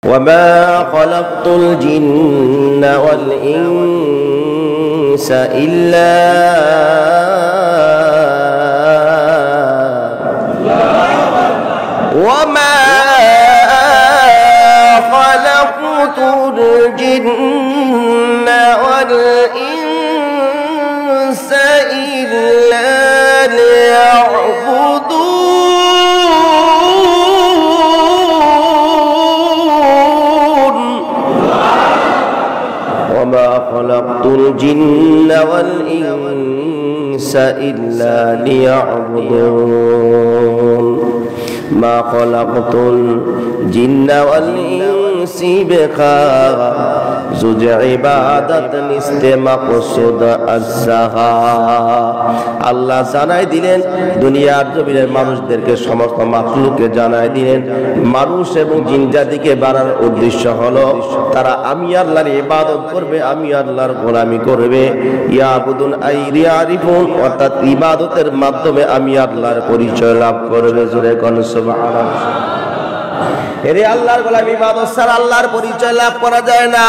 وما خلقت الجن والإنس إلا وما خلقت الجن والإنس إلا ليعبدون وما خلقت الجن والإنس إلا ليعبدون ما خلقت الجن والإنس بخازج عبادة مقصود السها আল্লাহ জানাই দিলেন দুনিয়ার জমিনের মানুষদেরকে সমস্ত মাখলুককে জানাই দিলেন মানুষ এবং জিন জাতিকে বানানোর উদ্দেশ্য হলো তারা আমি আল্লাহর ইবাদত করবে আমি আল্লাহর গোলামি করবে ইয়াবুদুন আইরিয়ারিফুন অর্থাৎ ইবাদতের মাধ্যমে আমি আল্লাহর পরিচয় লাভ করবে জোরে কোন সুবহানাল্লাহ এরে আল্লাহর গোলামি ইবাদত ছাড়া আল্লাহর পরিচয় লাভ করা যায় না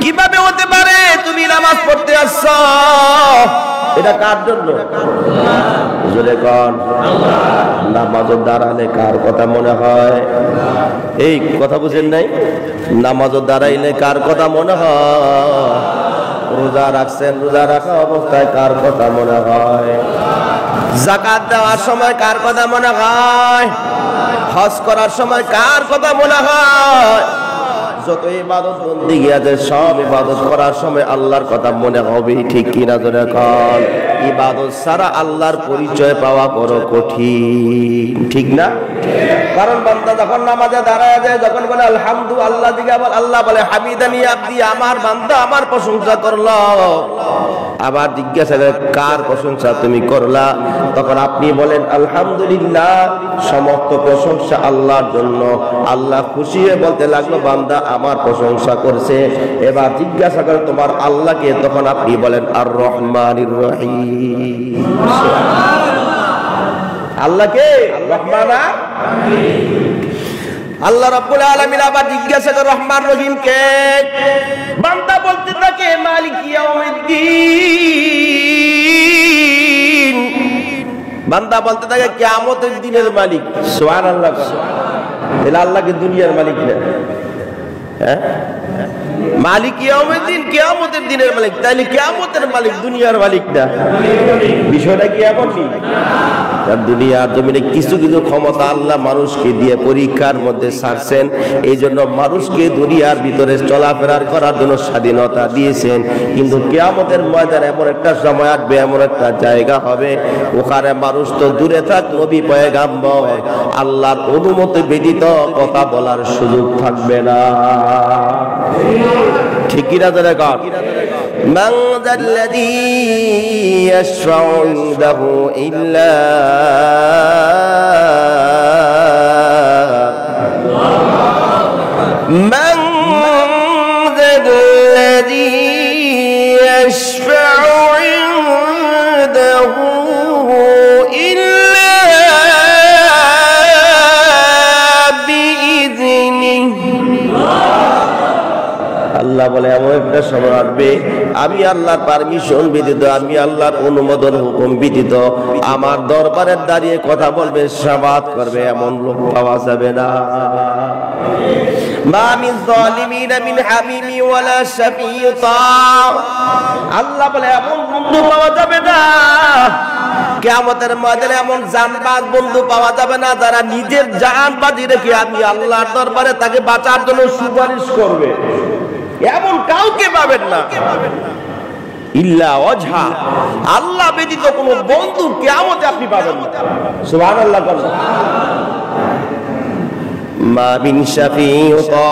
কিভাবে হতে পারে তুমি নামাজ পড়তে আসছো এটা কার জন্য জোরে কোন আল্লাহ নামাজে দাঁড়ালে কার কথা মনে হয় এই কথা বুঝেন নাই নামাজে দাঁড়াইলে কার কথা মনে হয় রোজা রাখছেন রোজা রাখা অবস্থায় কার কথা মনে হয় যাকাত দেওয়ার সময় কার কথা মনে হয় হজ করার সময় কার কথা মনে হয় যত ইবাদত বন্দেগী আছে সব ইবাদত করার সময় আল্লাহর কথা মনে হবে ঠিক কিনা জোরে কোন ইবাদত ছাড়া আল্লাহর পরিচয় পাওয়া বড় কঠিন ঠিক না কারণ বান্দা যখন নামাজে দাঁড়ায় যায় যখন বলে আলহামদুলিল্লাহ আল্লাহ দিকে আবার আল্লাহ বলে হামিদানি আব্দি আমার বান্দা আমার প্রশংসা করলো আবার জিজ্ঞাসা করে কার প্রশংসা তুমি করলা তখন আপনি বলেন আলহামদুলিল্লাহ সমস্ত প্রশংসা আল্লাহর জন্য আল্লাহ খুশি হয়ে বলতে লাগলো বান্দা আমার প্রশংসা করছে এবার জিজ্ঞাসা করে তোমার আল্লাহকে তখন আপনি বলেন আর রহমানির রহিম আল্লাহকে রহমান আল্লাহ রাব্বুল আলামিন আবার জিজ্ঞাসা করে রহমান রহিম কে বান্দা বলতে থাকে মালিক ইয়াউমিদ্দিন বান্দা বলতে থাকে কিয়ামতের দিনের মালিক সুবহানাল্লাহ তাহলে আল্লাহ কি দুনিয়ার মালিক না হ্যাঁ মালিক ইয়াউমিদ্দিন কিয়ামতের দিনের মালিক তাহলে কিয়ামতের মালিক দুনিয়ার মালিক না বিষয়টা কি এমনই না দুনিয়ার জমিনে কিছু কিছু ক্ষমতা আল্লাহ মানুষকে দিয়ে পরীক্ষার মধ্যে ছাড়ছেন এই জন্য মানুষকে দুনিয়ার ভিতরে চলাফেরার করার জন্য স্বাধীনতা দিয়েছেন কিন্তু কিয়ামতের ময়দানে এমন একটা সময় আসবে এমন একটা জায়গা হবে ওখানে মানুষ তো দূরে থাক নবী পয়গাম্বর আল্লাহর অনুমতি ব্যতীত কথা বলার সুযোগ থাকবে না ঠিক কিনা জোরে কর মান যাল্লাযী ইয়াশফাউ ইনদাহু ইল্লা মান যাল্লাযী ইয়াশফাউ ইনদাহু ইল্লা বিইذনিহি আল্লাহ বলে এমন একটা সময় আসবে আমি আল্লাহর পারমিশন ব্যতীত আমি আল্লাহর অনুমোদন হুকুম ব্যতীত আমার দরবারে দাঁড়িয়ে কথা বলবে শাফাআত করবে এমন লোক পাওয়া যাবে না মা মিন যালিমিনা মিন হামিমি ওয়ালা শাফিতা আল্লাহ বলে এমন বন্ধু পাওয়া যাবে না কিয়ামতের ময়দানে এমন জানবাজ বন্ধু পাওয়া যাবে না যারা নিজের জান বাজি রেখে আমি আল্লাহর দরবারে তাকে বাঁচার জন্য সুপারিশ করবে এমন কাউকে পাবেন না ইল্লা ওয়াজহা আল্লাহ ব্যতীত কোনো বন্ধু কিয়ামতে আপনি পাবেন না সুবহানাল্লাহ মা মিন শাফিউতা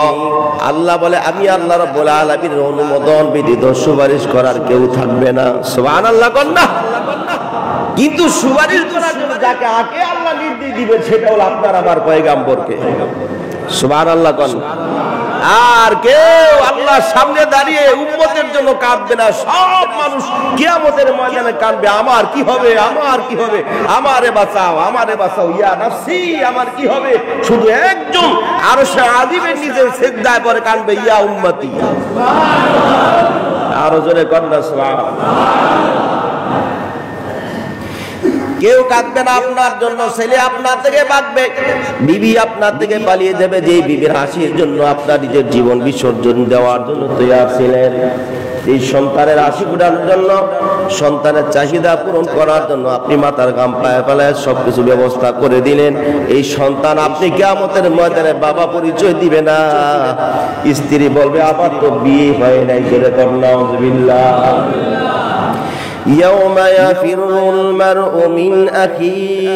আল্লাহ বলে আমি আল্লাহ রাব্বুল আলামিনের অনুমোদন ব্যতীত সুপারিশ করার কেউ থাকবে না সুবহানাল্লাহ কোন না কিন্তু সুপারিশ করার জন্য যাকে আগে আল্লাহ নির্দেশ দিবেন সেটা হলো আপনার আমার পয়গাম্বরকে সুবহানাল্লাহ কোন আর কেউ আল্লাহর সামনে দাঁড়িয়ে উম্মতের জন্য কাঁদবে না। সব মানুষ কিয়ামতের ময়দানে কাঁদবে, আমার কি হবে, আমার কি হবে, আমারে বাঁচাও, আমারে বাঁচাও, ইয়া নাফসি, আমার কি হবে। শুধু একজন আরশে আজিমের নিজের সিজদায় পড়ে কাঁদবে, ইয়া উম্মতি। আরো জোরে কন্যা সুবহানাল্লাহ। কেউ কাঁদবে না আপনার জন্য, ছেলে আপনার থেকে বাঁচবে, বিবি আপনার থেকে পালিয়ে যাবে, যে বিবির হাসির জন্য আপনার নিজের জীবন বিসর্জন দেওয়ার জন্য তৈরি ছিলেন। এই সন্তানের হাসি ফোটানোর জন্য, সন্তানের চাহিদা পূরণ করার জন্য আপনি মাথার ঘাম পায়ে ফেলায় সবকিছু ব্যবস্থা করে দিলেন। এই সন্তান আপনি কিয়ামতের ময়দানে বাবা পরিচয় দিবে না। স্ত্রী বলবে আমার তো বিয়ে হয় নাই, জোরে কর নাউযুবিল্লাহ। يوم يفر المرء من أخيه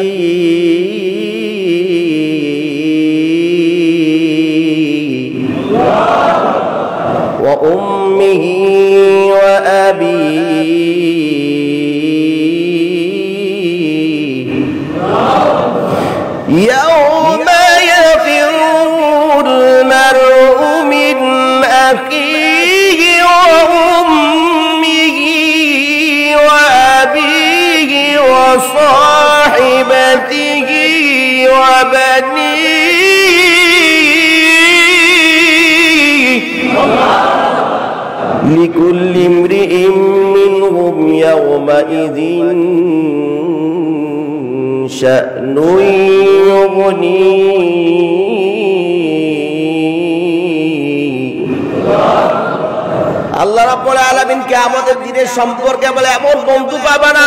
وأمه وأبيه يوم يفر المرء من أخيه وأمه وأبيه وصاحبته وبنيه لكل امرئ منهم يومئذ شأن يغنيه। আল্লাহ রাব্বুল আলামিন কিয়ামতের দিনের সম্পর্কে বলে এমন বন্ধু পাবে না,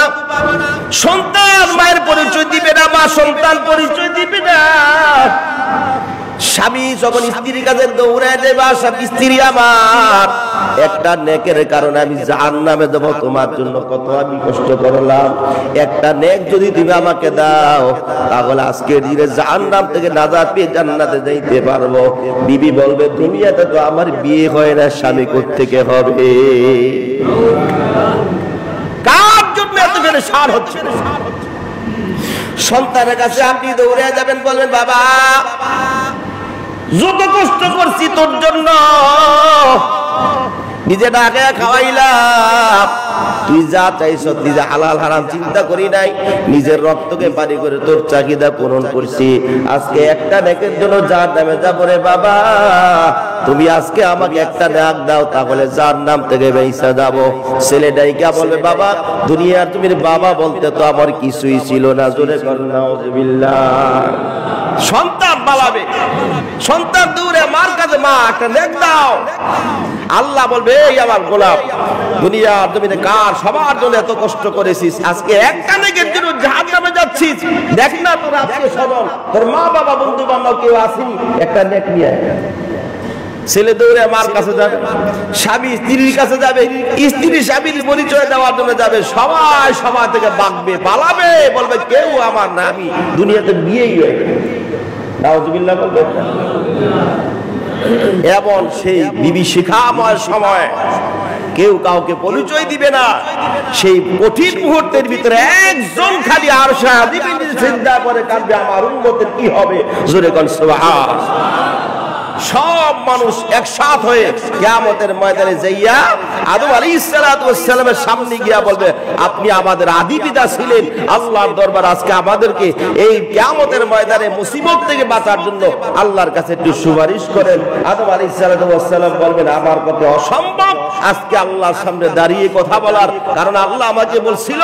সন্তান মায়ের পরিচয় দিবে না, মা সন্তান পরিচয় দিবে না। স্বামী যখন স্ত্রীর কাছে দৌড়ায় দেবা, স্ত্রী আমার একটা নেকের কারণে আমি জাহান্নামে দেব, তোমার জন্য কত আমি কষ্ট করলাম, একটা নেক যদি তুমি আমাকে দাও তাহলে আজকে দিনে জাহান্নাম থেকে নাজাত পেয়ে জান্নাতে যাইতে পারবো। বিবি বলবে দুনিয়াতে তো আমার বিয়ে হয় না, স্বামী কোত্থেকে হবে? কার জন্য এত পেরেশান হচ্ছে? সন্তানের কাছে আপনি দৌড়ে যাবেন, বলবেন বাবা যত কষ্ট করছি তোর জন্য, নিজে ডাকে খাওয়াইলাম, তুই যা চাইছ, নিজে হালাল হারাম চিন্তা করি নাই, নিজের রক্তকে পানি করে তোর চাহিদা পূরণ করছি। আজকে একটা নেকের জন্য জাহান্নামে যাবো রে বাবা, তুমি আজকে আমাকে একটা ডাক দাও, তাহলে জাহান্নাম থেকে বেঁচে যাব। ছেলেটাই কে বলবে বাবা দুনিয়ার তুমি বাবা বলতে তো আমার কিছুই ছিল না, জোরে কর নাউযুবিল্লাহ। সন্তান পালাবে, সন্তান দূরে মার কাছে, মা একটা নেক দাও। আল্লাহ বলবে এই আমার গোলাম, দুনিয়ার জমিনে কার সবার জন্য এত কষ্ট করেছিস, আজকে একটা নেকের জন্য জাহান্নামে যাচ্ছিস। দেখ না তোর আত্মীয় স্বজন, তোর মা বাবা বন্ধু বান্ধব কেউ আসেনি, একটা নেক নিয়ে। ছেলে দৌড়ে মার কাছে যাবে, স্বামী স্ত্রীর কাছে যাবে, স্ত্রী স্বামীর পরিচয় দেওয়ার জন্য যাবে, সবাই সবার থেকে বাঁকবে, পালাবে, বলবে কেউ আমার না, আমি দুনিয়াতে বিয়েই হয়। নাউযুবিল্লাহ বলবে। এমন সেই বিভীষিকাময় সময় কেউ কাউকে পরিচয় দিবে না। সেই কঠিন মুহূর্তের ভিতরে একজন খালি আরশে আজিমের চিন্তা করে কাঁদবে, আমার উম্মতের কি হবে, জোরে কোন সুবহানাল্লাহ। সব মানুষ একসাথ হয়ে কিয়ামতের ময়দানে যাইয়া আদম আলাইহিস সালাতু ওয়াস সালামের সামনে গিয়া বলবে আপনি আমাদের আদি পিতা ছিলেন, আল্লাহর দরবার আজকে আমাদেরকে এই কিয়ামতের ময়দানে মুসিবত থেকে বাঁচার জন্য আল্লাহর কাছে একটু সুপারিশ করেন। আদম আলাইহিস সালাতু ওয়াস সালাম বলবেন আমার পক্ষে অসম্ভব আজকে আল্লাহর সামনে দাঁড়িয়ে কথা বলার, কারণ আল্লাহ আমাকে বলছিল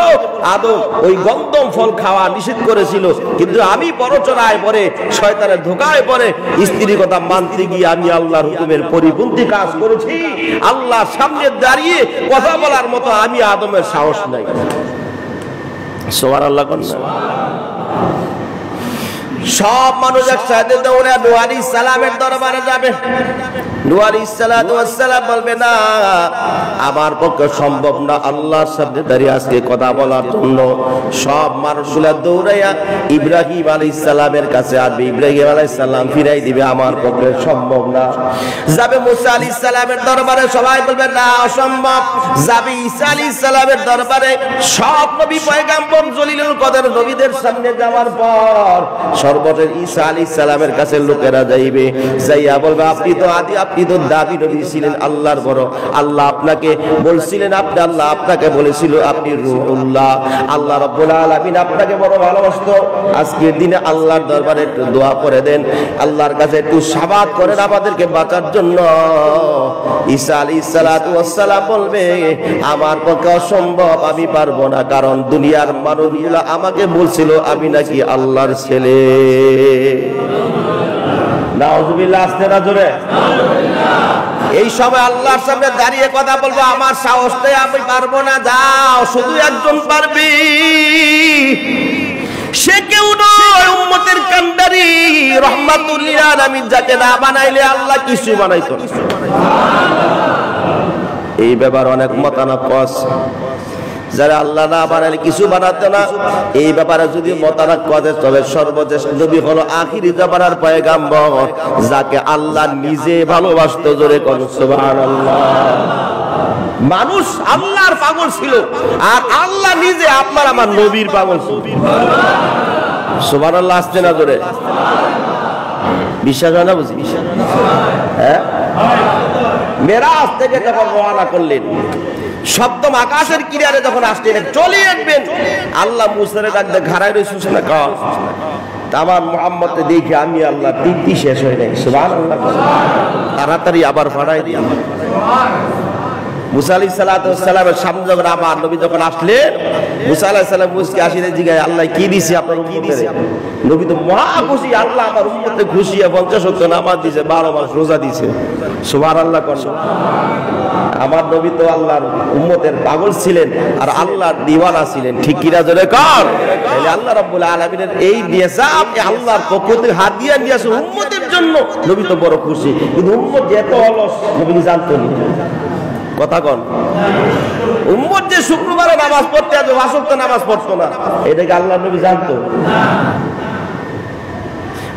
আদম ওই গন্ধম ফল খাওয়া নিষেধ করেছিল, কিন্তু আমি প্ররোচনায় পড়ে শয়তানের ধোঁকায় পড়ে স্ত্রীর কথা মানতে গিয়ে আমি আল্লাহর হুকুমের পরিপন্থী কাজ করেছি। আল্লাহর সামনে দাঁড়িয়ে কথা বলার মতো আমি আদমের সাহস নাই। সুবহানাল্লাহ। সব মানুষ একসাথে দৌড়ে নূহ আলাইহিস সালামের দরবারে যাবে। নূহ আলাইহিস সালাতু ওয়াস সালাম বলবে না আমার পক্ষে সম্ভব না আল্লাহর সামনে দাঁড়িয়ে আজকে কথা বলার জন্য। সব মানুষগুলা দৌড়াইয়া ইব্রাহিম আলাইহিস সালামের কাছে আসবে, ইব্রাহিম আলাইহিস সালাম ফিরাই দিবে, আমার পক্ষে সম্ভব না। যাবে মুসা আলাইহিস সালামের দরবারে, সবাই বলবে না অসম্ভব। যাবে ঈসা আলাইহিস সালামের দরবারে, সব নবী পয়গম্বর জলিলুল কদর নবীদের সামনে যাওয়ার পর সর্বশেষ ঈসা আলাইহিস সালামের কাছে লোকেরা যাইবে, যাইয়া বলবে আপনি তো আদি, আপনি তো দাবি নবী ছিলেন আল্লাহর বড়, আল্লাহ আপনাকে বলছিলেন, আপনি আল্লাহ আপনাকে বলেছিল আপনি রূহুল্লাহ, আল্লাহ রাব্বুল আলামিন আপনাকে বড় ভালোবাসতো। আজকের দিনে আল্লাহর দরবারে একটু দোয়া করে দেন, আল্লাহর কাছে একটু শাফাত করেন আমাদেরকে বাঁচার জন্য। ঈসা আলাইহিস সালাতু ওয়াস সালাম বলবে আমার পক্ষে অসম্ভব, আমি পারবো না, কারণ দুনিয়ার মানুষগুলো আমাকে বলছিল আমি নাকি আল্লাহর ছেলে। নাউযুবিল্লাহ, আস্তে না জোরে। এই সময় আল্লাহর সামনে দাঁড়িয়ে কথা বলবো, আমার সাহস নেই, আমি পারবো না, যাও, শুধু একজন পারবি, সে কেউ নয়, উম্মতের কান্ডারি রাহমাতুল লিল আলামিন, যাকে না বানাইলে আল্লাহ কিছু বানাইতো না। এই ব্যাপার অনেক মতানক্য আছে, যারা আল্লাহ না বানাইলে কিছু বানাতো না, এই ব্যাপারে যদি মতানক্য আছে তবে সর্বশ্রেষ্ঠ নবী হলো আখিরি জামানার পয়গাম্বর, যাকে আল্লাহ নিজে ভালোবাসতো। জোরে কোন সুবহানাল্লাহ। মানুষ আল্লাহর পাগল ছিল, আর আল্লাহ নিজে আপনার আমার নবীর পাগল ছিল। সুবহানাল্লাহ, আসছে না জোরে? বিশ্বাস হয় না বুঝি? হ্যাঁ, মেরাজ থেকে যখন রওনা করলেন, সপ্তম আকাশের কিনারে যখন আসলেন, চলে আসবেন, আল্লাহ মুসারে ডাকতে ঘাড়ায় রয়েছে না, আমার মুহাম্মদকে দেখে আমি আল্লাহ তৃপ্তি শেষ হয়ে নাই। সুবহানাল্লাহ, তাড়াতাড়ি আবার ফাড়াই দিই। মুসা আলাইহিস সালাতু ওয়াস সালামের সামনে যখন আমার নবী যখন আসলেন, মুসা আলাইহিস সালাম মুসকে আসিলে জিগায় আল্লাহ কি দিছে আপনার উম্মতের? নবী তো মহা খুশি, আল্লাহ আমার উম্মতে খুশি, 50 ওয়াক্ত নামাজ দিয়েছে, 12 মাস রোজা দিয়েছে। সুবহানাল্লাহ কোন। আমার নবী তো আল্লাহর উম্মতের পাগল ছিলেন আর আল্লাহর দিওয়ানা ছিলেন, ঠিক কিনা জোরে কর। তাহলে আল্লাহ রাব্বুল আলামিনের এই নিয়াজা আপনি আল্লাহর পক্ষ থেকে হাদিয়া নিয়েছেন উম্মতের জন্য, নবী তো বড় খুশি। কিন্তু উম্মত যে এত অলস, নবী জানতো না। কথা কন, উম্মত যে শুক্রবারে নামাজ পড়তে আসবে, 5 ওয়াক্ত নামাজ পড়তো না, এটাকে আল্লাহর নবী জানতো।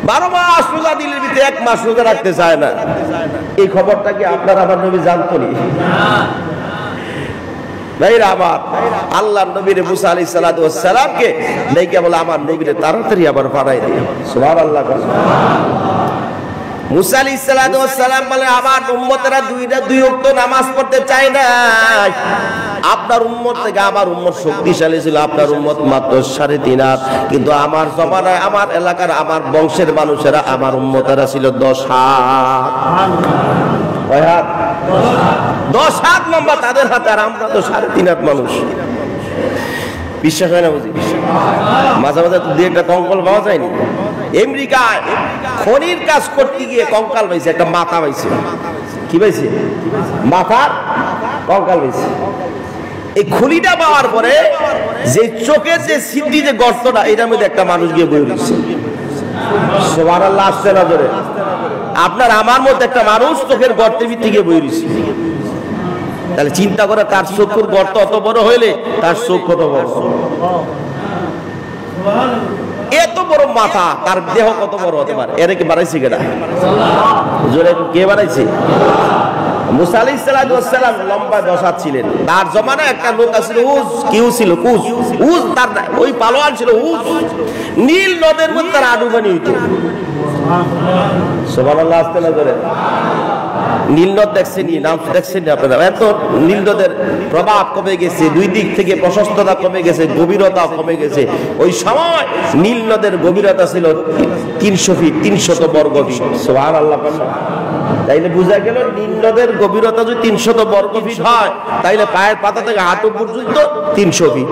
12 মাস রোজা দিলের ভিতরে 1 মাস রোজা রাখতে চায় না, এই খবরটা কি আপনার আমার নবী জানতো না? ভাইরা আমার, আল্লাহর নবী মুসা আলাইহিস সালাতু ওয়াস সালামকে দেখে বলে আমার নবীরে তাড়াতাড়ি আবার পাঠাই দিই। সুবহানাল্লাহ। মুসা আলাইহিস সালাতু ওয়াস সালাম বলে আমার উম্মতেরা 2 ওয়াক্ত নামাজ পড়তে চায় না। আপনার উম্মত থেকে আমার উম্মত শক্তিশালী ছিল, আপনার উম্মত মাত্র 3.5 হাত, কিন্তু আমার জমানায় আমার এলাকার আমার বংশের মানুষেরা আমার উম্মতেরা ছিল 10 হাত। কয় হাত? 10 হাত লম্বা তাদের হাতে, আর আমরা তো 3.5 হাত মানুষ। বিশ্বাস হয় না বুঝি? মাঝে মাঝে তো 2-1টা কঙ্কাল পাওয়া যায়নি। আমেরিকায় খনির কাজ করতে গিয়ে কঙ্কাল পাইছে, একটা মাথা পাইছে। কি পাইছে? মাথার কঙ্কাল পাইছে। এই খনিটা পাওয়ার পরে যে চোখের যে সিদ্ধি যে গর্তটা, এটার মধ্যে একটা মানুষ গিয়ে বই রয়েছে। সুবহানাল্লাহ, আসছে না জোরে? আপনার আমার মধ্যে একটা মানুষ চোখের গর্তের ভিতরে গিয়ে বই রয়েছে। তাহলে চিন্তা করে, তার চোখের গর্ত অত বড় হইলে তার চোখ কত বড়, এত বড় মাথা, তার দেহ কত বড় হতে পারে? এর কি বানাইছে কেডা? জোরে কে বানাইছে? মুসা আলাইহিস সালাতু ওয়াস সালাম লম্বা 10 হাত ছিলেন। তার জমানায় একটা লোক ছিল উজ, কিউ ছিল কুজ, উজ তার ওই পালোয়ান ছিল উজ, নীল নদের মধ্যে তার আডুবানি হইতো। সুবহানাল্লাহ, আসতে না করে। নীল নদ দেখছেন, নাম দেখছেন আপনারা? এত নীল নদের প্রভাব কমে গেছে, 2 দিক থেকে প্রশস্ততা কমে গেছে, গভীরতা কমে গেছে। ওই সময় নীল নদের গভীরতা ছিল 300 ফিট, 300 বর্গ ফিট। সুবহানাল্লাহ। তাইলে বোঝা গেল নীল নদের গভীরতা যদি 300 বর্গ ফিট হয়, তাইলে পায়ের পাতা থেকে হাঁটু পর্যন্ত 300 ফিট।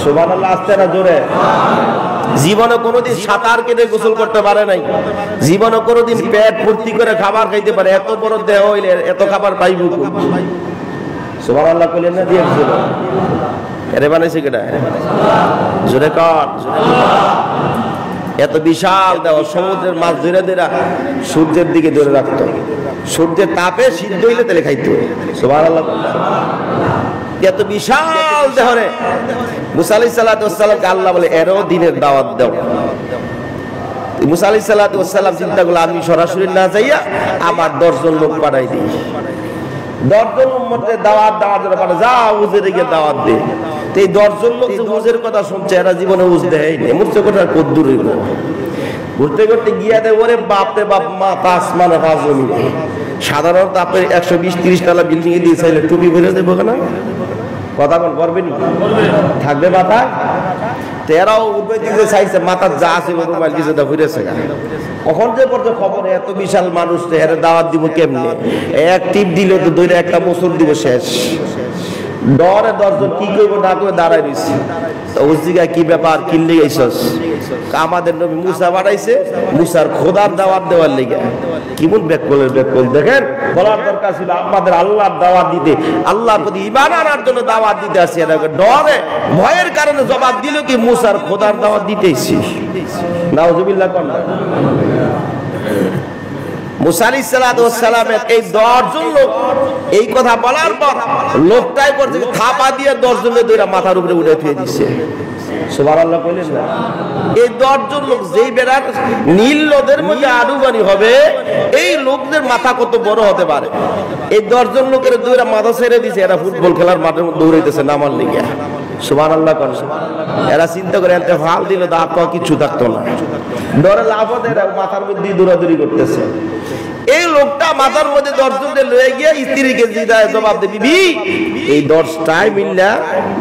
সুবহানাল্লাহ, আসতে না জোরে? জীবনে কোনোদিন সাঁতার কেটে গোসল করতে পারে নাই, জীবনে কোনোদিন পেট ভর্তি করে খাবার খাইতে পারে, এত বড় দেহ হইলে এত খাবার পাইব? সুবহানাল্লাহ কইলেন না? দিয়েছিল। এরে বানাইছে কেডা? জোরে কর। এত বিশাল দেহ, সমুদ্রের মাছ ধরে ধরে সূর্যের দিকে ধরে রাখতো, সূর্যের তাপে সিদ্ধ হইলে তেলে খাইতো। সুবহানাল্লাহ। এত বিশাল দেহরে মুসা আলাইহিস সালাতু ওয়াস সালামকে আল্লাহ বলে এরও দিনের দাওয়াত দাও। মুসা আলাইহিস সালাতু ওয়াস সালাম চিন্তা করলো আমি সরাসরি না যাইয়া আমার 10 জন লোক পাঠাই দিই, 10 জন উম্মতের দাওয়াত দেওয়ার জন্য পাঠাই, যা উজেরে গিয়ে দাওয়াত দে। এই 10 জন লোক যে উজের কথা শুনছে এরা জীবনে উজ দেয়নি, মুরছে কথা কদ্দুর হইল। ঘুরতে ঘুরতে গিয়া দেয় ওরে বাপ রে বাপ, মাথা আসমানে পাঁচ জমি। সাধারণত আপনি 120-30 তলা বিল্ডিং এ দিয়ে চাইলে টুপি ভরে দেবো না, কথা বল করবেন থাকবে মাথা। তেরাও উঠবে দিতে চাইছে, মাথার যা আছে মোবাইল কিছু দা ঘুরেছে। কখন যে পড়তে খবর এত বিশাল মানুষ এর দাওয়াত দিব কেমনে, এক টিপ দিলে তো দইরা একটা বছর দিব শেষ। ডরে 10 জন কি করবো না করে দাঁড়াই রয়েছে। ওজিগা কি ব্যাপার, কিনলে গেছস? আমাদের নবী মুসা বাড়াইছে, মুসার খোদার দাওয়াত দেওয়ার লেগে। কেমন ব্যাকল দেখেন, বলার দরকার ছিল আমাদের আল্লাহর দাওয়াত দিতে, আল্লাহর প্রতি ঈমান আনার জন্য দাওয়াত দিতে আসি। ডরে ভয়ের কারণে জবাব দিল কি মুসার খোদার দাওয়াত দিতেছি। নাউজুবিল্লাহ কোন মুসা আলাইহিস সালামের এই 10 জন লোক এই কথা বলার পর লোকটাই করছে থাপা দিয়ে 10 জনের দুইটা মাথার উপরে উঠে থুয়ে দিচ্ছে। সুবহানাল্লাহ কইলেন না? এই 10 জন লোক যেই বেড়ার নীল নদের মধ্যে আডুবানি হবে, এই লোকদের মাথা কত বড় হতে পারে। এই 10 জন লোকের দুইটা মাথা ছেড়ে দিছে, এরা ফুটবল খেলার মাঠের মধ্যে দৌড়াইতেছে নামার লেগে। সুবহানাল্লাহ করেন। এরা চিন্তা করে এতে ফাল দিল দাঁত পাওয়া কিচ্ছু থাকতো না, ডরে লাফতে এরা মাথার মধ্যে দৌড়াদৌড়ি করতেছে। এই লোকটা মাথার মধ্যে 10 জনকে লয়ে গিয়ে স্ত্রীকে জিদায় জবাব দে, বিবি এই 10টাই মিল্লা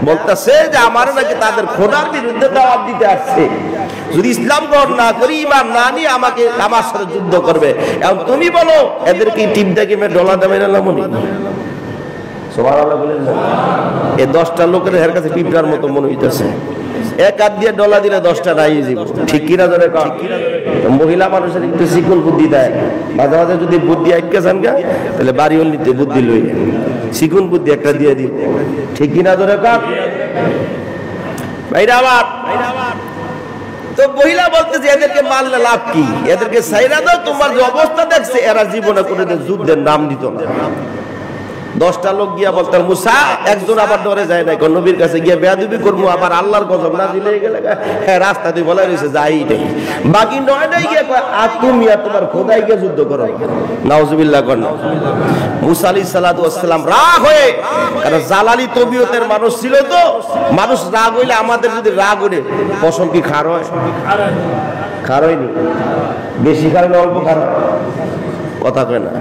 বলতেছে যে আমার নাকি তাদের খোদার বিরুদ্ধে দাওয়াত দিতে আসছে, যদি ইসলাম গ্রহণ না করি, ঈমান না নিয়ে আমাকে আমার সাথে যুদ্ধ করবে। এখন তুমি বলো এদেরকে টিপ দেখে ডলা দেবে না মনি? সুবহানাল্লাহ বলেন না? এই 10টা লোকের এর কাছে পিঁপড়ার মতো মনে হইতেছে। এক হাত দিয়ে ডলা দিলে 10টা নাই যাব, ঠিক কিনা ধরে কম। মহিলা মানুষের একটু চিকন বুদ্ধি দেয়, মাঝে মাঝে যদি বুদ্ধি আটকে যান গা তাহলে বাড়ি নিতে বুদ্ধি লই চিকন বুদ্ধি একটা দিয়ে দিই, ঠিক কিনা ধরে কম। ভাইরা আমার, তো মহিলা বলতেছে এদেরকে মারলে লাভ কি, এদেরকে সাইরা দাও, তোমার যে অবস্থা দেখছে এরা জীবনে কোনোদিন যুদ্ধের নাম দিত না। 10টা লোক গিয়া বলতে মুসা, একজন আবার ডরে যায় না, নবীর কাছে গিয়া বেয়াদবি করবো, আবার আল্লাহর গজব না দিলে গেলে রাস্তা দিয়ে বলা রয়েছে যাই নাই। বাকি 9টাই গিয়া কয় আর তুমি আর তোমার খোদাই গিয়ে যুদ্ধ করো। নাউজুবিল্লাহ কর। মুসা আলাইহিস সালাম রাগ হয়ে, কারণ জালালি তবিয়তের মানুষ ছিল, তো মানুষ রাগ হইলে আমাদের যদি রাগ ওঠে ফসল কি খার হয়? খার হয়নি, বেশি খার হলে অল্প খার হয়, কথা কয় না?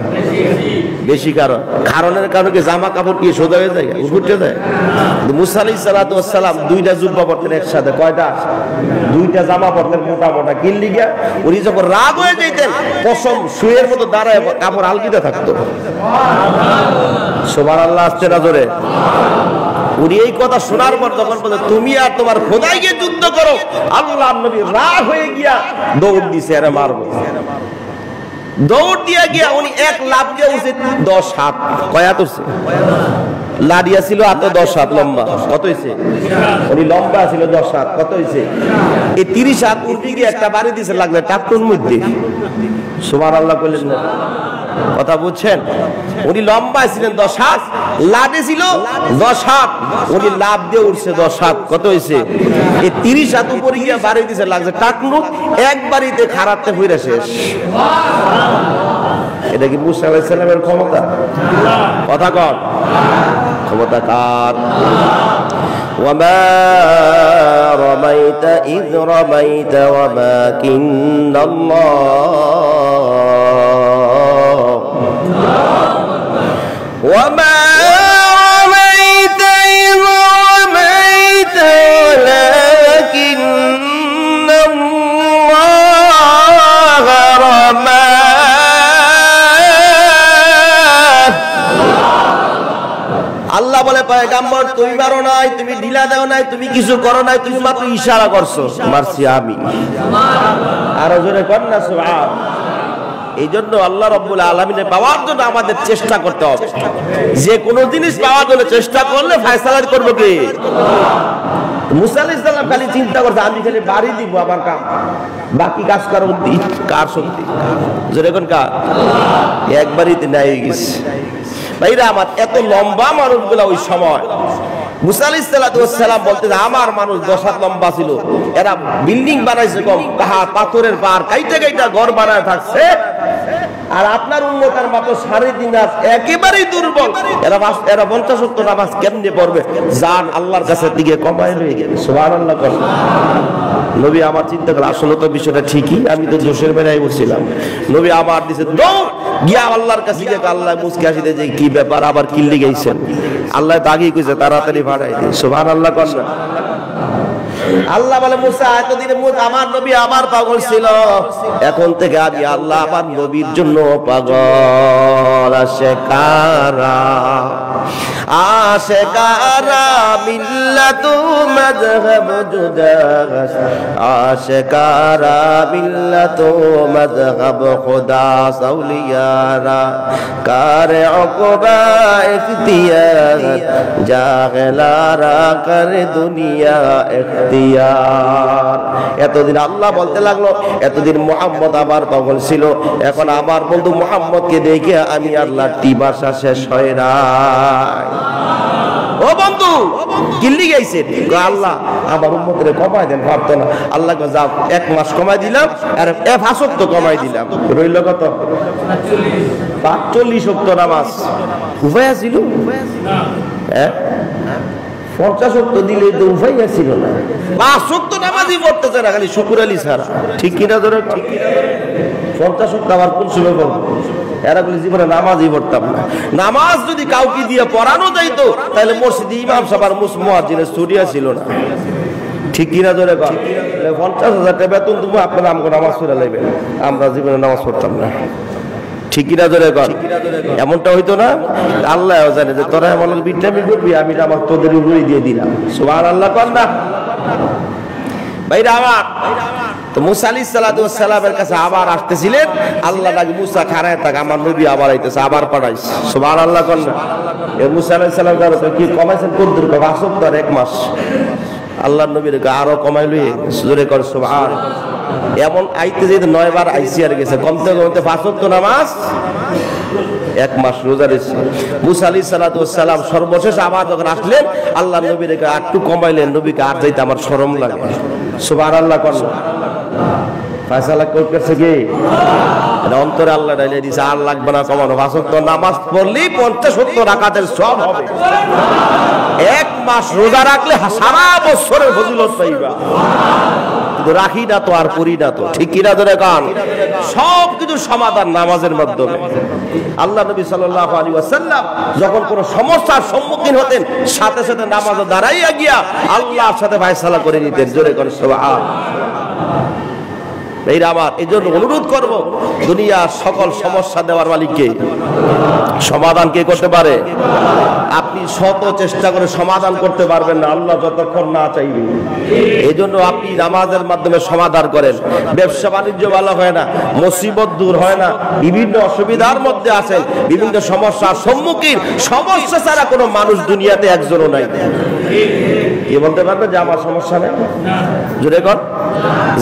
বেশি কারণের কারণে কি জামা কাপড় কি সোজা হয়ে যায়, উঠে যায়? মুসা আলাইহিস সালাম 2টা জুব্বা পরতেন একসাথে। কয়টা? 2টা জামা পরতেন মোটা মোটা। কিনলি গিয়া উনি যখন রাগ হয়ে যেতেন পশম শুয়ের মতো দাঁড়ায় কাপড় আলগিতে থাকতো। সুবহানাল্লাহ আসছে না জোরে? উনি এই কথা শোনার পর যখন বলে তুমি আর তোমার খোদাই গিয়ে যুদ্ধ করো, আল্লাহর নবী রাগ হয়ে গিয়া দৌড় দিছে, এরা মারবো। দৌড় দিয়ে গিয়া উনি এক লাফ দিয়ে উঠছে 10 হাত। কয় হাত উঠছে? লাডিয়া ছিল এত 10 হাত লম্বা। কত হয়েছে? উনি লম্বা ছিল 10 হাত। কত হয়েছে? এই 30 হাত উঠে গিয়ে একটা বাড়ি দিছে লাগলে টাকুর মধ্যে। সুবহানাল্লাহ বললেন না? কথা বুঝছেন? উনি লম্বা ছিলেন 10 হাত, লাডি ছিল 10 হাত, উনি লাভ দিয়ে উঠছে 10 হাত। কত হয়েছে? এই 30 হাত উপরে গিয়ে বাড়ি দিছে লাগছে টাকনু, এক বাড়িতে খারাপতে হইরা শেষ। এটা কি মুসা আলাইহিস সালামের ক্ষমতা? কথা কর, ক্ষমতা কার? ওয়ামা রামাইতা ইয রামাইতা ওয়ালাকিন্নাল্লাহ ওয়ামা রামাইতা ইয রামাইতা ওয়ালাকিন্নাল্লাহ রামা। আল্লাহ বলে পয়গম্বর তুমি মারো নাই, তুমি ঢিলা দাও নাই, তুমি কিছু করো নাই, তুমি মাত্র ইশারা করছো, মারছি আমি। আরো জোরে কর না সুবহান। এই জন্য আল্লাহ রাব্বুল আলামিনের পাওয়ার জন্য আমাদের চেষ্টা করতে হবে। যে কোনো জিনিস পাওয়ার জন্য চেষ্টা করলে ফয়সালা করবে কে? মুসা আলাইহিস সালাম খালি চিন্তা করছে আমি খালি বাড়ি দিব, আমার কাম বাকি কাজ করার কার শক্তি? জোরে কোন কার? একবারই নাই গেছে। ভাইরা আমার, এত লম্বা মানুষগুলা ওই সময় মুসা আলাইহিস সালাম বলতে আমার মানুষ 10 হাত লম্বা ছিল, এরা বিল্ডিং বানাইছে কম, পাহাড় পাথরের পাহাড় কাইটা কাইটা ঘর বানায় থাকছে, আর আপনার উম্মতের মাত্র 3.5 লাখ, একেবারেই দুর্বল। এরা 50 ওয়াক্ত নামাজ কেমনে পড়বে? জান আল্লাহর কাছে দিকে কমায় লয়ে গেল। সুবহানাল্লাহ। নবী আমার চিন্তা করে, আসলে তো বিষয়টা ঠিকই, আমি তো দোষের বেলায় বলছিলাম। নবী আমার দিছে দৌড় গিয়া আল্লাহর কাছে গিয়ে আল্লাহ মুসকি হাসিতে যে কি ব্যাপার, আবার কিল্লি গাইছেন? আল্লাহ তো আগেই কইছে তাড়াতাড়ি ভাড়াই দিন। সুবহানাল্লাহ। কন্যা আল্লাহ বলে, মুসা এতদিনে আমার নবী আমার পাগল ছিল, এখন থেকে আমি আল্লাহ আমার নবীর জন্য পাগল। আশেকারা আশেকারা মিল্লাতু মাযহাব জুদা, আশেকারা মিল্লাতু মাযহাব খুদা, সাউলিয়ারা কারে উকবা ইখতিয়ার, জাগলারা করে দুনিয়া ইখতিয়ার। এতদিন আল্লাহ বলতে লাগলো, এতদিন মুহাম্মদ আমার পাগল ছিল, এখন আমার বন্ধু মুহাম্মদকে দেখে আমি আল্লাহ টিবাসা শেষ হয় না। ও বন্ধু কিল্লি গাইছেন? আল্লাহ আমার উম্মতের কমাই দেন। ভাবতো না আল্লাহ যাও 1 মাস কমাই দিলাম, আর 5 ওয়াক্ত কমাই দিলাম, রইল কত? 45 ওয়াক্ত নামাজ। উপায় ছিল? হ্যাঁ, 50 ওয়াক্ত দিলে তো উপায় ছিল না। 5 ওয়াক্ত নামাজই পড়তেছে না, খালি শুকুর আলী ছাড়া। ঠিক কিনা ধরে? ঠিক কিনা? 50 ওয়াক্ত আবার কোন সময় পড়বো? এরা বলে জীবনে নামাজই পড়তাম না। নামাজ যদি কাউকে দিয়ে পড়ানো যাইতো তাহলে মসজিদে ইমাম সাহেব মুয়াজ্জিনের স্টুডিও ছিল না। ঠিক কিনা ধরে? 50,000 টাকা বেতন তুমি আপনারা আমাকে নামাজ পড়া লাগবেন, আমরা জীবনে নামাজ পড়তাম না। ঠিক কিনা ধরে? এমনটা হইতো না? আল্লাহ জানে যে তোরা এমন বিটামি করবি, আমি আমার তোদের উপরেই দিয়ে দিলাম। সুবহানাল্লাহ। কর না ভাইরা আমার। তো মুসা আলাইহিস সালাতু ওয়াস সালামের কাছে আবার আসতেছিলেন, আল্লাহ নাকি মুসা খারায় থাক, আমার নবী আবার আইতেছে, আবার পাঠাইছে। সুবহানাল্লাহ। কর না এ মুসা আলাইহিস সালাম কি কমাইছেন? কোন দূর 5 ওয়াক্ত আর 1 মাস। আল্লাহর নবীর আরো কমাইলই জোরে কর সুবহান। এমন আইতে যেতে 9 বার আইসি আর গেছে, কমতে কমতে 5 ওয়াক্ত নামাজ, 1 মাস রোজা রেখে। মুসা আলাইহিস সালাতু ওয়াস সালাম সর্বশেষ আবার যখন আসলেন, আল্লাহর নবীর একটু কমাইলেন, নবীকে আর যাইতে আমার শরম লাগে। সুবহানাল্লাহ। কর ফয়সালা করতেছে কি? অন্তরে আল্লাহ ডাইলে দিছে, আর লাগবে না কমানো। 5 ওয়াক্ত নামাজ পড়লেই 50 রাকাতের সব হবে। 1 মাস রোজা রাখলে সারা বছরের ফজিলত পাইবা। কিন্তু রাখি না তো, আর করি না তো। ঠিক কিনা ধরে? কান সব কিছু সমাধান নামাজের মাধ্যমে। আল্লাহ নবী সাল্লাল্লাহু আলাইহি ওয়াসাল্লাম যখন কোনো সমস্যার সম্মুখীন হতেন, সাথে সাথে নামাজে দাঁড়াইয়া গিয়া আল্লাহর সাথে ফয়সালা করে নিতেন। জোরে করে সুবহান। এই আমার এই জন্য অনুরোধ করবো, দুনিয়ার সকল সমস্যা দেওয়ার মালিককে। সমাধান কে করতে পারে? আপনি শত চেষ্টা করে সমাধান করতে পারবেন না, আল্লাহ যতক্ষণ না চাইবে। এই জন্য আপনি নামাজের মাধ্যমে সমাধান করেন। ব্যবসা বাণিজ্য ভালো হয় না, মুসিবত দূর হয় না, বিভিন্ন অসুবিধার মধ্যে আছেন, বিভিন্ন সমস্যার সম্মুখীন। সমস্যা ছাড়া কোনো মানুষ দুনিয়াতে একজনও নাই। কি বলতে পারবে যে আমার সমস্যা নেই? জোরে কর।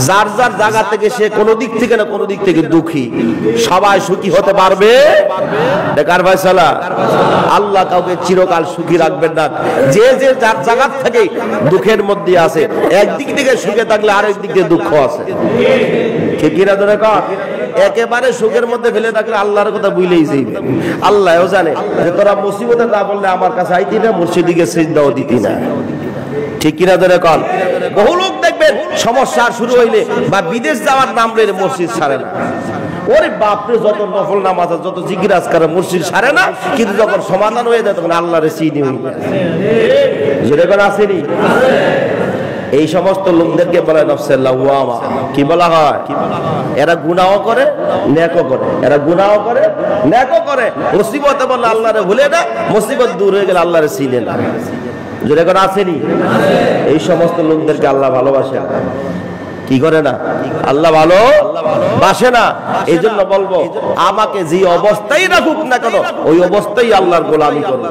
যার যার জায়গা থেকে সে কোনো দিক থেকে না কোনো দিক থেকে দুঃখী। সবাই সুখী হতে পারবে? কার ফয়সালা? আল্লাহ কাউকে চিরকাল সুখী রাখবেন না। যে যে যার জায়গা থেকে দুঃখের মধ্যে আছে, একদিক থেকে সুখে থাকলে আরেক দিক থেকে দুঃখ আছে। ঠিক কিনা ধরে কর? একেবারে সুখের মধ্যে ফেলে থাকলে আল্লাহর কথা বুঝলেই যাইবে। আল্লাহও জানে যে তোরা মুসিবতে না বললে আমার কাছে আইতি না, মুর্শিদিকে সিজদাও দিতি না। ঠিক কিনা ধরে কন? বহু লোক দেখবেন সমস্যা শুরু হইলে বা বিদেশ যাওয়ার নাম লইলে মসজিদ ছাড়ে না। ওরে বাপরে, যত নফল নামাজ যত জিকির আজকার মসজিদ ছাড়ে না, কিন্তু যখন সমাধান হয়ে যায় তখন আল্লাহরে চিনি হই না। যেরকম আসেনি এই সমস্ত লোকদেরকে বলা হয় নফসে লাওয়ামা। কি বলা হয়? এরা গুনাহও করে নেকও করে, এরা গুনাহও করে নেকও করে। মুসিবতে বললে আল্লাহরে ভুলে না, মুসিবত দূর হয়ে গেলে আল্লাহরে চিনে না। যেরকম আসেনি এই সমস্ত লোকদেরকে আল্লাহ ভালোবাসে কি করে না? আল্লাহ ভালোবাসে না। এই জন্য বলবো, আমাকে যে অবস্থায় রাখুক না কেন, ওই অবস্থায় আল্লাহর গোলামি করব।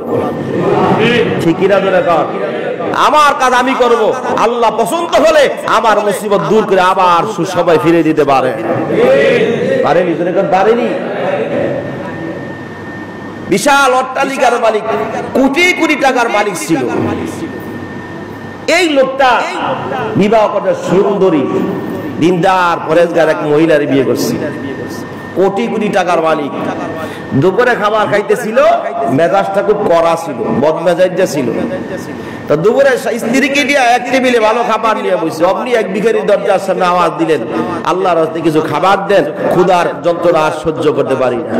ঠিকই না? ধরে কর, আমার কাজ আমি করব। আল্লাহ পছন্দ হলে আমার মুসিবত দূর করে আবার সুসময় ফিরে দিতে পারে। পারেনি? পারেনি? বিশাল অট্টালিকার মালিক, কোটি কোটি টাকার মালিক ছিল। এই লোকটা বিবাহ করে সুন্দরী দিনদার পরেজগার এক মহিলার বিয়ে করছে। কোটি কোটি টাকার মালিক। দুপুরে খাবার খাইতেছিল, মেজাজটা খুব কড়া ছিল, বদমেজাজটা ছিল। তো দুপুরে স্ত্রীকে দিয়ে এক টেবিলে ভালো খাবার নিয়ে বসে, আপনি এক ভিখারির দরজার সামনে আওয়াজ দিলেন, আল্লাহর রাস্তায় কিছু খাবার দেন, ক্ষুধার যন্ত্রণা আর সহ্য করতে পারি না।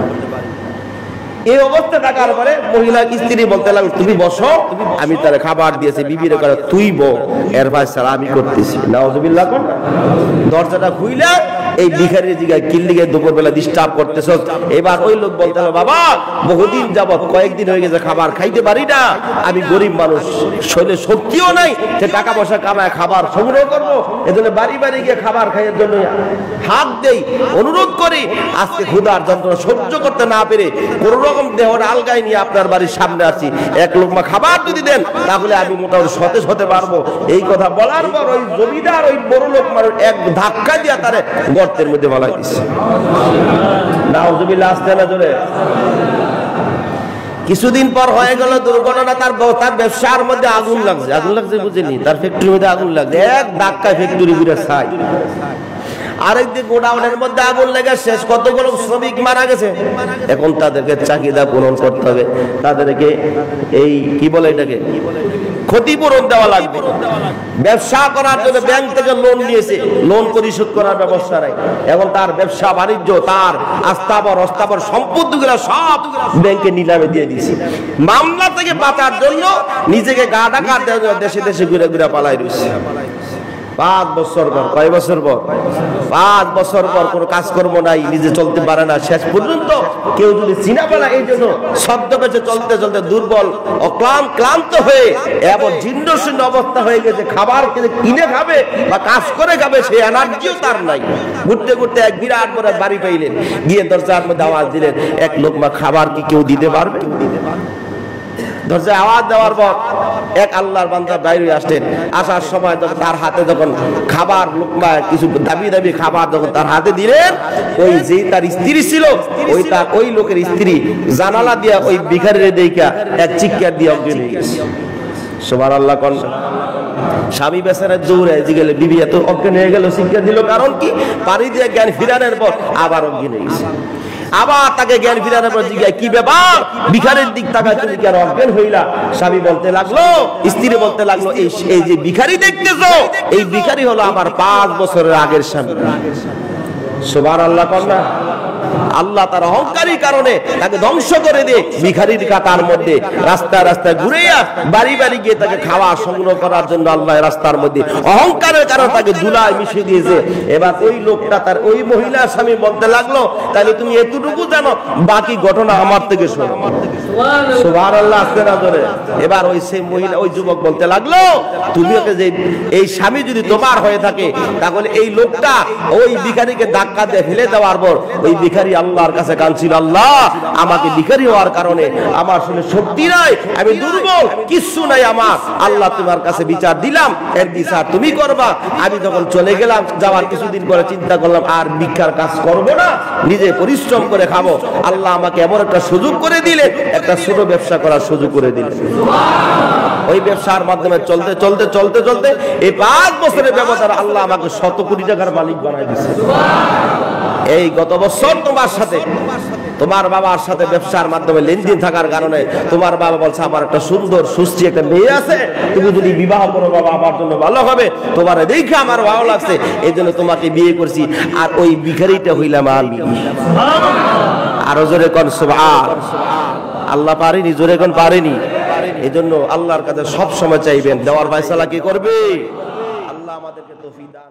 এই অবস্থা থাকার পরে মহিলা স্ত্রী বলতে লাগলো, তুমি বসো, আমি তার খাবার দিয়েছি। বিবির করে তুই বো, এর ভাই ছাড়া আমি করতেছি। নাউজুবিল্লাহ। দরজাটা খুইলা এই ভিখারির জিগায় কিল্লিগে দুপুরবেলা ডিস্টার্ব করতেছ। এবার ওই লোক বলতে হলো, বাবা বহুদিন যাবত, কয়েকদিন হয়ে গেছে খাবার খাইতে পারি না, আমি গরিব মানুষ, শরীরে শক্তিও নাই যে টাকা পয়সা কামায় খাবার সংগ্রহ করবো, এজন্য বাড়ি বাড়ি গিয়ে খাবার খাইয়ের জন্য হাত দেই, অনুরোধ করি। আজকে ক্ষুধার যন্ত্রণা সহ্য করতে না পেরে কোন রকম দেহটা আলগাই নিয়ে আপনার বাড়ির সামনে আছি, এক লোকমা খাবার যদি দেন তাহলে আমি মোটামুটি সতেজ হতে পারবো। এই কথা বলার পর ওই জমিদার ওই বড় লোক মানুষ এক ধাক্কা দিয়া তারে গর্তের মধ্যে বলাই দিচ্ছে। নাউজুবিল্লাহ। আসতে না জোরে। কিছুদিন পর হয়ে গেল দুর্ঘটনা, তার ব্যবসার মধ্যে আগুন লাগছে। আগুন লাগছে বুঝেনি, তার ফ্যাক্টরির মধ্যে আগুন লাগছে, এক ধাক্কায় ফ্যাক্টরি ঘুরে ছাই। আরেকদিন গোডাউনের মধ্যে আগুন লেগে শেষ, কতগুলো শ্রমিক মারা গেছে। এখন তাদেরকে চাহিদা পূরণ করতে হবে, তাদেরকে এই কি বলে এটাকে ক্ষতিপূরণ দেওয়া লাগবে। ব্যবসা করার জন্য ব্যাংক থেকে লোন নিয়েছে, লোন পরিশোধ করার ব্যবস্থা নাই। এখন তার ব্যবসা বাণিজ্য, তার আস্থাবর অস্থাবর সম্পত্তিগুলো সব ব্যাংকে নিলামে দিয়ে দিয়েছে। মামলা থেকে বাঁচার জন্য নিজেকে গা ঢাকা দেশে দেশে ঘুরে ঘুরে পালাই রয়েছে। 5 বছর পর, কয় বছর পর? 5 বছর পর কোনো কাজকর্ম নাই, নিজে চলতে পারে না। শেষ পর্যন্ত কেউ যদি চিনা পেলা, এই জন্য ছদ্মবেশে চলতে চলতে দুর্বল ক্লান্ত হয়ে এমন জীর্ণশীর্ণ অবস্থা হয়ে গেছে, খাবার কিনে খাবে বা কাজ করে খাবে সেই এনার্জিও তার নাই। ঘুরতে ঘুরতে এক বিরাট বড় বাড়ি পাইলেন, গিয়ে দরজার মধ্যে আওয়াজ দিলেন, এক লোকমা খাবার কি কেউ দিতে পারবে? দরজায় আওয়াজ দেওয়ার পর এক আল্লাহর বান্দা বাইরে আসলেন। আসার সময় যখন তার হাতে যখন খাবার লোকমা কিছু দাবি দাবি খাবার যখন তার হাতে দিলেন, ওই যে তার স্ত্রী ছিল, ওই লোকের স্ত্রী জানালা দিয়া ওই ভিখারির দিকে এক চিৎকার দিয়ে অজ্ঞান হয়ে গেছে। সুবহানাল্লাহ। কোন স্বামী বেচারা দৌড়ে গেলে বিবি এত অজ্ঞান হয়ে গেল, চিৎকার দিল, কারণ কি পানি দিয়ে জ্ঞান ফিরানোর পর আবার অজ্ঞান হয়ে গেছে। আবার তাকে জ্ঞান ফিরানোর পর জিজ্ঞাসা, কি ব্যাপার, ভিখারির দিক তাকায় তুমি কেন অজ্ঞান হইলা? স্বামী বলতে লাগলো, স্ত্রী বলতে লাগলো, এই যে ভিখারি দেখতেছো, এই ভিখারি হলো আমার 5 বছরের আগের স্বামী। সুবহানাল্লাহ। কন্যা আল্লাহ তার অহংকারী কারণে তাকে ধ্বংস করে দিয়ে ভিখারির কাতার মধ্যে রাস্তায় রাস্তায় ঘুরেয়া বাড়ি বাড়ি গিয়ে তাকে খাওয়া সংগ্রহ করার জন্য আল্লাহ রাস্তার মধ্যে অহংকারের কারণে তাকে ধুলায় মিশিয়ে দিয়েছে। এবার ওই লোকটা তার ওই মহিলা স্বামী বলতে লাগলো, তাহলে তুমি এতটুকু জানো, বাকি ঘটনা আমার থেকে শোনো। সুবহানাল্লাহ। আসতে না ধরে। এবার ওই সেই মহিলা ওই যুবক বলতে লাগলো, তুমি ওকে যে এই স্বামী যদি তোমার হয়ে থাকে, তাহলে এই লোকটা ওই ভিখারিকে ধাক্কা দিয়ে ফেলে দেওয়ার পর ওই ভিখারি আল্লাহর কাছে কাঁদছিল, আল্লাহ আমাকে ভিখারি হওয়ার কারণে আমার শুনে শক্তি নাই, আমি দুর্বল, কিচ্ছু নাই আমার, আল্লাহ তোমার কাছে বিচার দিলাম, এর বিচার তুমি করবা। আমি যখন চলে গেলাম, যাওয়ার কিছুদিন পরে চিন্তা করলাম আর ভিক্ষার কাজ করব না, নিজে পরিশ্রম করে খাবো। আল্লাহ আমাকে এমন একটা সুযোগ করে দিলে, একটা ছোট ব্যবসা করার সুযোগ করে দিলে। ওই ব্যবসার মাধ্যমে চলতে চলতে চলতে চলতে এই 5 বছরের ব্যবধানে আল্লাহ আমাকে 100 কোটি টাকার মালিক বানাই দিয়েছে। এই গত বছর তোমার বাবার সাথে ব্যবসার মাধ্যমে লেনদেন থাকার কারণে তোমার বাবা বলছে, আমার একটা সুন্দর সুস্থ একটা মেয়ে আছে, তুমি যদি বিবাহ করো বাবা আমার জন্য ভালো হবে, তোমার দেখে আমার ভালো লাগছে, এই জন্য তোমাকে বিয়ে করছি। আর ওই ভিখারিটা হইলাম আমি। আরো জোরে কোন সুবহান। আল্লাহ পারেনি, জোরে কোন পারেনি। এই জন্য আল্লাহর কাছে সব সময় চাইবেন, দেওয়ার ফয়সালা কি করবে? আল্লাহ আমাদেরকে তৌফিক দান।